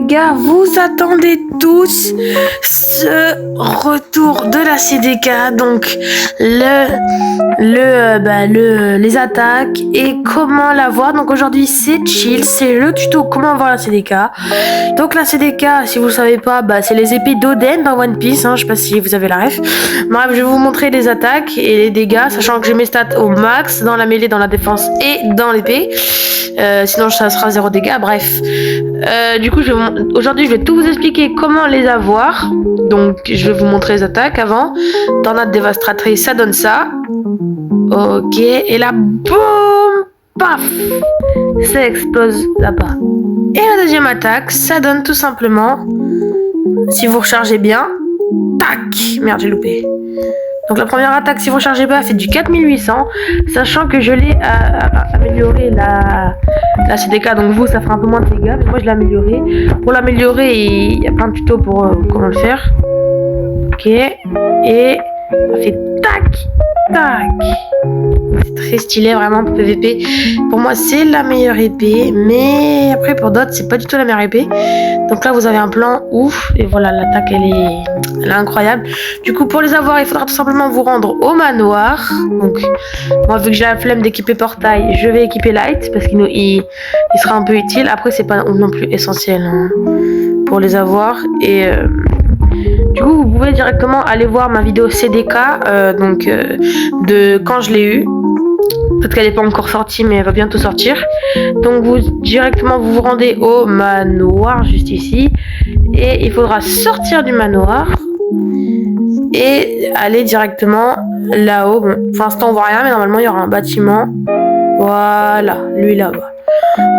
gars, vous attendez tous ce retour de la CDK, donc les attaques et comment l'avoir. Donc aujourd'hui c'est chill, c'est le tuto comment avoir la CDK. Donc la CDK, si vous le savez pas, c'est les épées d'Oden dans One Piece, je sais pas si vous avez la ref. Bref, je vais vous montrer les attaques et les dégâts, sachant que j'ai mes stats au max dans la mêlée, dans la défense et dans l'épée. Sinon ça sera 0 dégâts, bref. Du coup aujourd'hui je vais tout vous expliquer comment les avoir. Donc je vais vous montrer les attaques avant. Tornade dévastatrice, ça donne ça. Ok, et là boum, paf, ça explose là-bas. Et la deuxième attaque, ça donne tout simplement, si vous rechargez bien, tac, merde j'ai loupé. Donc la première attaque, si vous rechargez pas, fait du 4800, sachant que je l'ai amélioré la CDK, donc vous ça fera un peu moins de dégâts, mais moi je l'ai amélioré. Pour l'améliorer, il y a plein de tutos pour comment le faire. Ok, et ça fait tac, tac. C'est très stylé vraiment pour PVP. Pour moi c'est la meilleure épée, mais après pour d'autres c'est pas du tout la meilleure épée. Donc là vous avez un plan ouf, et voilà l'attaque elle est incroyable. Du coup pour les avoir il faudra tout simplement vous rendre au manoir. Donc moi vu que j'ai la flemme d'équiper portail, je vais équiper light parce qu'il sera un peu utile. Après c'est pas non plus essentiel pour les avoir. Et du coup vous pouvez directement aller voir ma vidéo CDK de quand je l'ai eu. Peut-être qu'elle n'est pas encore sortie, mais elle va bientôt sortir. Donc vous vous rendez au manoir juste ici. Et il faudra sortir du manoir et aller directement là-haut. Bon, pour l'instant on voit rien, mais normalement il y aura un bâtiment. Voilà, lui là-bas.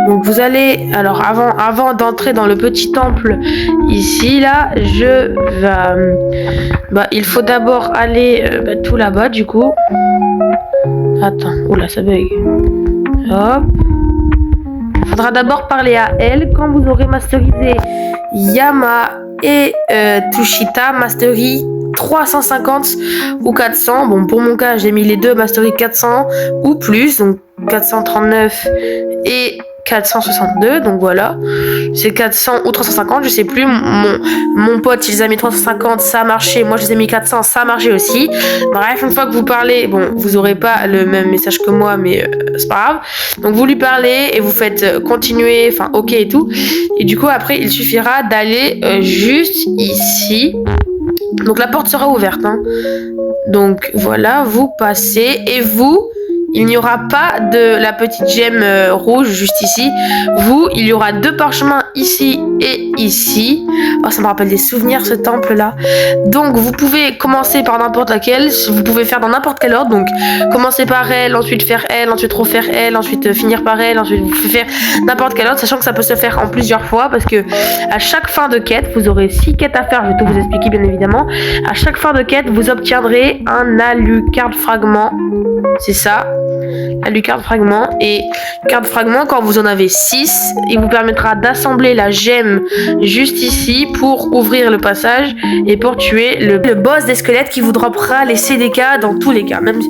Donc vous allez, alors avant d'entrer dans le petit temple ici là, il faut d'abord aller tout là-bas du coup. Attends, oula ça bug. Hop. Il faudra d'abord parler à elle quand vous aurez masterisé Yama et Tushita, mastery 350 ou 400. Bon pour mon cas j'ai mis les deux mastery 400 ou plus, donc 439 et 462, donc voilà, c'est 400 ou 350, je sais plus. Mon pote il les a mis 350, ça a marché. Moi je les ai mis 400, ça a marché aussi. Bref, une fois que vous parlez, bon, vous aurez pas le même message que moi, mais c'est pas grave. Donc vous lui parlez et vous faites continuer, enfin ok et tout. Et du coup après il suffira d'aller juste ici. Donc la porte sera ouverte. Donc voilà, vous passez et il n'y aura pas de la petite gemme rouge juste ici. Il y aura deux parchemins ici et ici. Oh, ça me rappelle des souvenirs ce temple là. Donc vous pouvez commencer par n'importe laquelle. Vous pouvez faire dans n'importe quel ordre. Donc commencer par elle, ensuite faire elle, ensuite refaire elle, ensuite finir par elle, ensuite vous pouvez faire n'importe quel ordre, sachant que ça peut se faire en plusieurs fois parce que à chaque fin de quête, vous aurez 6 quêtes à faire. Je vais tout vous expliquer bien évidemment. À chaque fin de quête, vous obtiendrez un Alucard fragment. C'est ça. Alucard fragment, et carte fragment quand vous en avez 6, il vous permettra d'assembler la gemme juste ici pour ouvrir le passage et pour tuer le boss des squelettes qui vous droppera les CDK dans tous les cas, même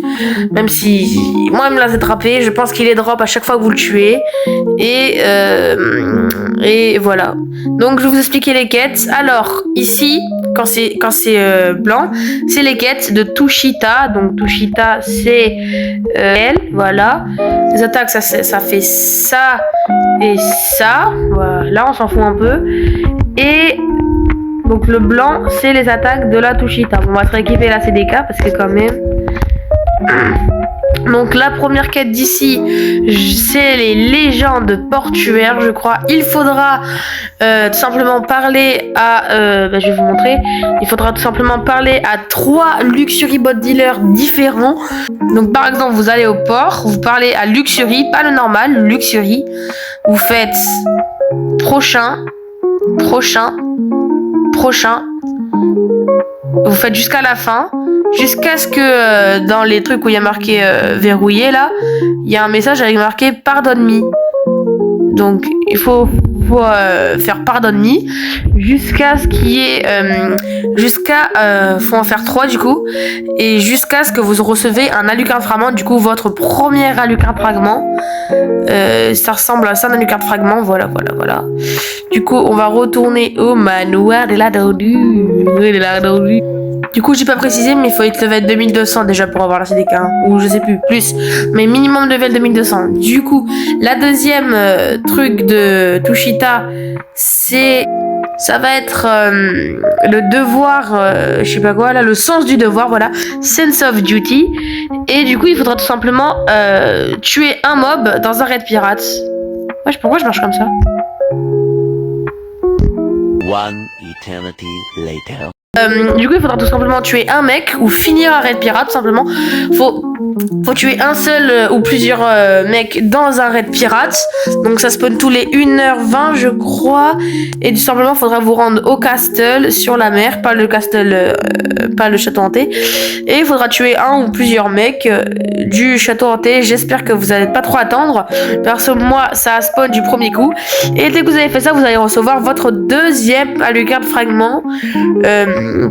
si moi il me l'a attrapé, je pense qu'il les drop à chaque fois que vous le tuez. Et voilà, donc je vais vous expliquer les quêtes. Alors ici quand c'est blanc, c'est les quêtes de Tushita. Donc Tushita c'est elle, voilà. Les attaques ça fait ça et ça, voilà, on s'en fout un peu. Et donc le blanc c'est les attaques de la Tushita. Bon, on va se rééquiper la CDK parce que quand même. Donc la première quête d'ici, c'est les légendes portuaires, je crois. Il faudra tout simplement parler à... je vais vous montrer. Il faudra tout simplement parler à 3 Luxury bot dealers différents. Donc par exemple, vous allez au port, vous parlez à Luxury, pas le normal, Luxury. Vous faites prochain. Vous faites jusqu'à la fin. Jusqu'à ce que dans les trucs où il y a marqué verrouillé là, il y a un message avec marqué pardonne-moi. Donc il faut faut faire Pardon Me jusqu'à ce qu'il y ait faut en faire 3 du coup, et jusqu'à ce que vous recevez un Alucard fragment, du coup votre premier Alucard fragment. Ça ressemble à ça, un Alucard fragment. Voilà. Du coup on va retourner au manoir de la Dodu. Du coup, j'ai pas précisé, mais il faut être level 2200 déjà pour avoir la CDK, hein, ou je sais plus, mais minimum level 2200. Du coup, la deuxième truc de Tushita, ça va être le devoir, je sais pas quoi, là, le sens du devoir, voilà, sense of duty. Et du coup, il faudra tout simplement tuer un mob dans un raid pirate. Wesh, pourquoi je marche comme ça? One eternity later. Du coup, il faudra tout simplement tuer un mec ou finir un raid pirate, tout simplement. Faut tuer un seul ou plusieurs mecs dans un raid pirate. Donc ça spawn tous les 1h20, je crois. Et tout simplement, il faudra vous rendre au castle sur la mer, pas le castle, pas le château hanté. Et il faudra tuer un ou plusieurs mecs du château hanté. J'espère que vous n'allez pas trop attendre. Perso, moi, ça a spawn du premier coup. Et dès que vous avez fait ça, vous allez recevoir votre deuxième Alucard fragment.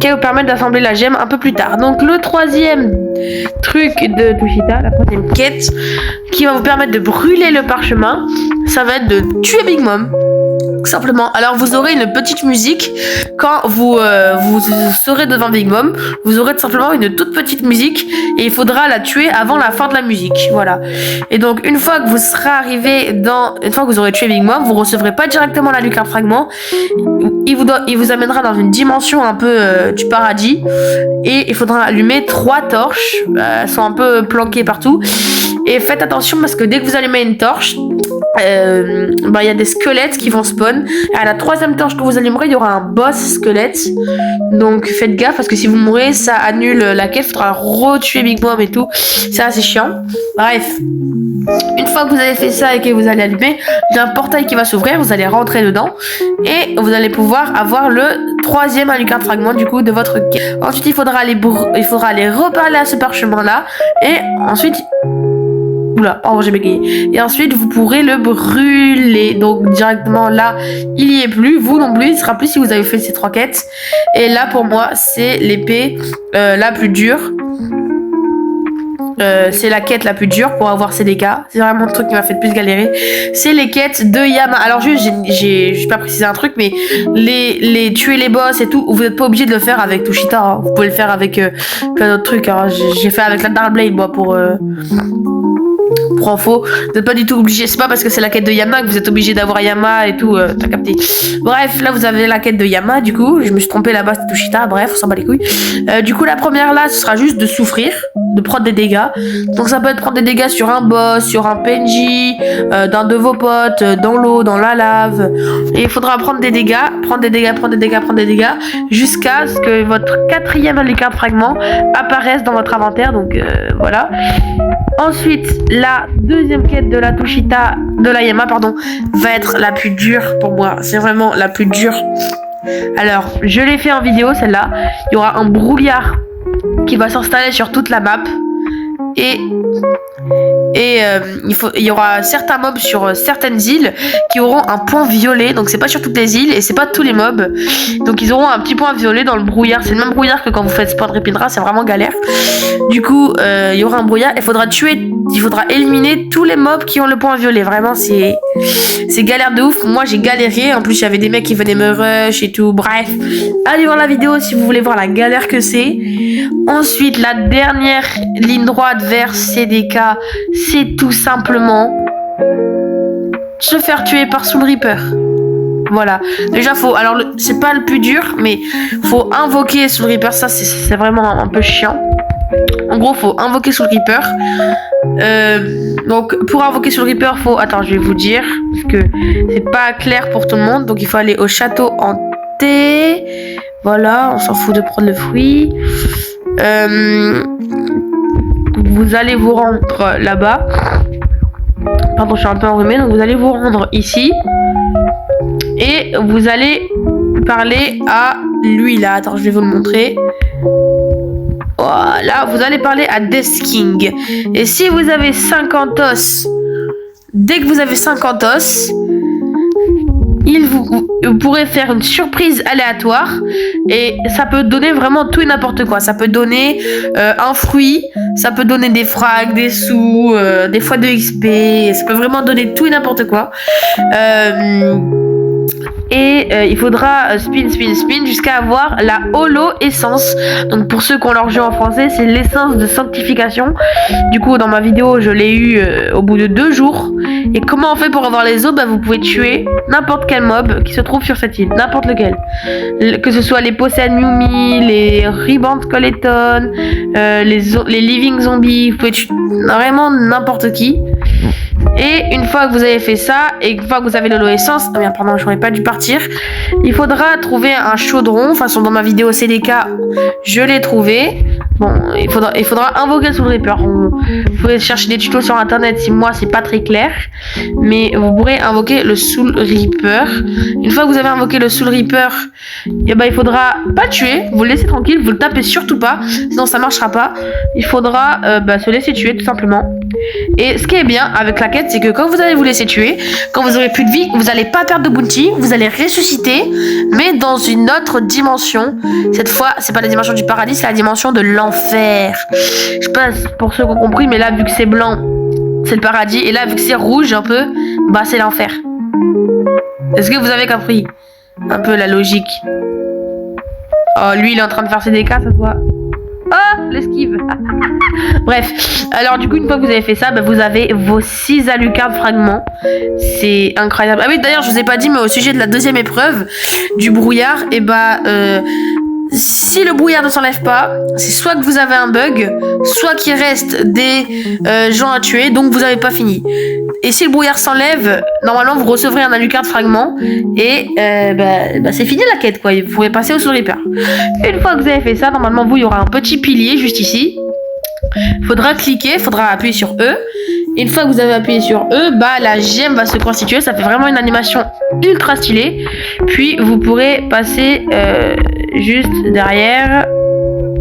Qui va vous permettre d'assembler la gemme un peu plus tard. Donc le troisième truc de Tushita, la troisième quête qui va vous permettre de brûler le parchemin, ça va être de tuer Big Mom. Simplement. Alors vous aurez une petite musique quand vous serez devant Big Mom. Vous aurez tout simplement une toute petite musique et il faudra la tuer avant la fin de la musique. Voilà. Et donc une fois que vous serez arrivé une fois que vous aurez tué Big Mom, vous recevrez pas directement la Alucard fragment. Il vous amènera dans une dimension un peu du paradis et il faudra allumer 3 torches. Elles sont un peu planquées partout. Et faites attention parce que dès que vous allumez une torche, il y a des squelettes qui vont spawn. Et à la troisième torche que vous allumerez, il y aura un boss squelette. Donc faites gaffe parce que si vous mourrez, ça annule la quête. Il faudra retuer Big Mom et tout. C'est assez chiant. Bref. Une fois que vous avez fait ça et que vous allez allumer, il y a un portail qui va s'ouvrir. Vous allez rentrer dedans et vous allez pouvoir avoir le troisième Alucard fragment du coup de votre quête. Ensuite, il faudra aller reparler à ce parchemin là et ensuite. Oula, pardon, j'ai bégayé. Et ensuite, vous pourrez le brûler. Donc, directement là, il y est plus. Vous non plus, il sera plus si vous avez fait ces 3 quêtes. Et là, pour moi, c'est l'épée la plus dure. C'est la quête la plus dure pour avoir ces dégâts. C'est vraiment le truc qui m'a fait le plus galérer. C'est les quêtes de Yama. Alors juste, j'ai pas précisé un truc, mais les tuer les boss et tout, vous n'êtes pas obligé de le faire avec Tushita. Hein. Vous pouvez le faire avec plein d'autres trucs. Hein. J'ai fait avec la Dark Blade, moi, pour info, vous n'êtes pas du tout obligé, c'est pas parce que c'est la quête de Yama que vous êtes obligé d'avoir Yama et tout, t'as capté. Bref, là vous avez la quête de Yama, du coup, je me suis trompé là-bas, c'est Tushita, bref, on s'en bat les couilles. Du coup, la première là, ce sera juste de souffrir, de prendre des dégâts. Donc ça peut être prendre des dégâts sur un boss, sur un PNJ, d'un de vos potes, dans l'eau, dans la lave. Et il faudra prendre des dégâts, jusqu'à ce que votre 4e Alucard fragment apparaisse dans votre inventaire, donc voilà. Ensuite, la deuxième quête de la Tushita, de la Yama, pardon, va être la plus dure pour moi. C'est vraiment la plus dure. Alors, je l'ai fait en vidéo, celle-là. Il y aura un brouillard qui va s'installer sur toute la map. Et il y aura certains mobs sur certaines îles qui auront un point violet. Donc c'est pas sur toutes les îles et c'est pas tous les mobs. Donc ils auront un petit point violet dans le brouillard. C'est le même brouillard que quand vous faites spawn Ripindra, c'est vraiment galère. Du coup, il y aura un brouillard. Il faudra éliminer tous les mobs qui ont le point violet. Vraiment, c'est galère de ouf. Moi, j'ai galéré. En plus, il y avait des mecs qui venaient me rush et tout. Bref, allez voir la vidéo si vous voulez voir la galère que c'est. Ensuite, la dernière ligne droite vers CDK, c'est tout simplement se faire tuer par Soul Reaper. Voilà. Déjà, alors, c'est pas le plus dur, mais faut invoquer Soul Reaper. Ça, c'est vraiment un peu chiant. En gros, faut invoquer Soul Reaper. Donc, pour invoquer Soul Reaper, attends, je vais vous dire. Parce que c'est pas clair pour tout le monde. Donc, il faut aller au château hanté. Voilà, on s'en fout de prendre le fruit. Vous allez vous rendre là-bas. Pardon, je suis un peu enrhumée. Donc, vous allez vous rendre ici. Et vous allez parler à lui là. Attends, je vais vous le montrer. Voilà, vous allez parler à Death King. Et si vous avez 50 os, dès que vous avez 50 os, vous pourrez faire une surprise aléatoire et ça peut donner vraiment tout et n'importe quoi. Ça peut donner un fruit, ça peut donner des frags, des sous, des fois de XP, ça peut vraiment donner tout et n'importe quoi. Il faudra spin jusqu'à avoir la holo essence. Donc pour ceux qui ont leur jeu en français, c'est l'essence de sanctification. Du coup dans ma vidéo je l'ai eu au bout de 2 jours. Et comment on fait pour avoir les os? Vous pouvez tuer n'importe quel mob qui se trouve sur cette île, n'importe lequel, que ce soit les Possède Mumi, les Rebound Skeleton, les Living Zombies. Vous pouvez tuer vraiment n'importe qui. Et une fois que vous avez fait ça, et une fois que vous avez l'holo essence, pardon, j'aurais pas dû partir, il faudra trouver un chaudron. Façon dans ma vidéo CDK, je l'ai trouvé. Bon, il faudra invoquer le Soul Reaper. Vous pouvez chercher des tutos sur internet si moi c'est pas très clair, mais vous pourrez invoquer le Soul Reaper. Une fois que vous avez invoqué le Soul Reaper, il faudra pas tuer, vous le laissez tranquille, vous le tapez surtout pas, sinon ça marchera pas. Il faudra se laisser tuer tout simplement. Et ce qui est bien avec la quête, c'est que quand vous allez vous laisser tuer, quand vous aurez plus de vie, vous n'allez pas perdre de bounty, vous allez ressusciter, mais dans une autre dimension. Cette fois, c'est pas la dimension du paradis, c'est la dimension de l'enfer. Je sais pas pour ceux qui ont compris, mais là, vu que c'est blanc, c'est le paradis, et là, vu que c'est rouge un peu, c'est l'enfer. Est-ce que vous avez compris un peu la logique? Oh, lui, il est en train de faire ses dégâts, ça se voit. Oh, l'esquive. Bref, alors du coup une fois que vous avez fait ça, vous avez vos 6 Alucard fragments. C'est incroyable. Ah oui, d'ailleurs je vous ai pas dit, mais au sujet de la deuxième épreuve du brouillard, si le brouillard ne s'enlève pas, c'est soit que vous avez un bug, soit qu'il reste des gens à tuer, donc vous n'avez pas fini. Et si le brouillard s'enlève, normalement vous recevrez un Alucard fragment et c'est fini la quête quoi. Vous pourrez passer au Soul Reaper. Une fois que vous avez fait ça, normalement il y aura un petit pilier juste ici. Faudra cliquer, faudra appuyer sur E. Une fois que vous avez appuyé sur E, la gemme va se constituer. Ça fait vraiment une animation ultra stylée. Puis vous pourrez passer juste derrière.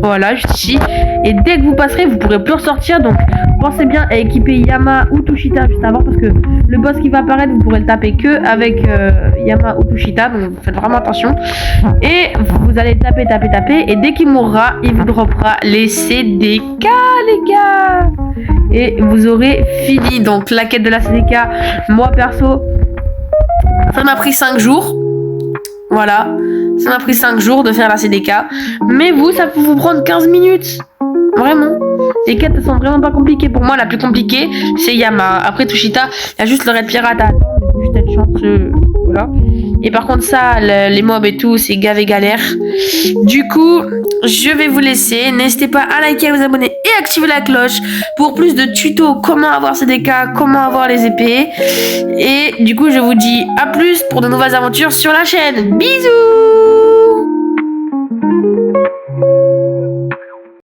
Voilà, juste ici. Et dès que vous passerez, vous pourrez plus ressortir. Donc pensez bien à équiper Yama ou Tushita juste avant, parce que le boss qui va apparaître, vous pourrez le taper que avec Yama ou Tushita. Donc faites vraiment attention. Et vous allez taper. Et dès qu'il mourra, il vous droppera les CDK, les gars. Et vous aurez fini. Donc la quête de la CDK, moi perso, ça m'a pris 5 jours. Voilà, ça m'a pris 5 jours de faire la CDK. Mais vous, ça peut vous prendre 15 minutes. Vraiment. Les quêtes sont vraiment pas compliquées. Pour moi, la plus compliquée, c'est Yama. Après Tushita, il y a juste le raid pirate à attendre. Il faut juste être chanceux. Voilà. Et par contre, ça, les mobs et tout, c'est gavé galère. Du coup, je vais vous laisser. N'hésitez pas à liker, à vous abonner et activer la cloche pour plus de tutos. Comment avoir CDK, comment avoir les épées. Et du coup, je vous dis à plus pour de nouvelles aventures sur la chaîne. Bisous!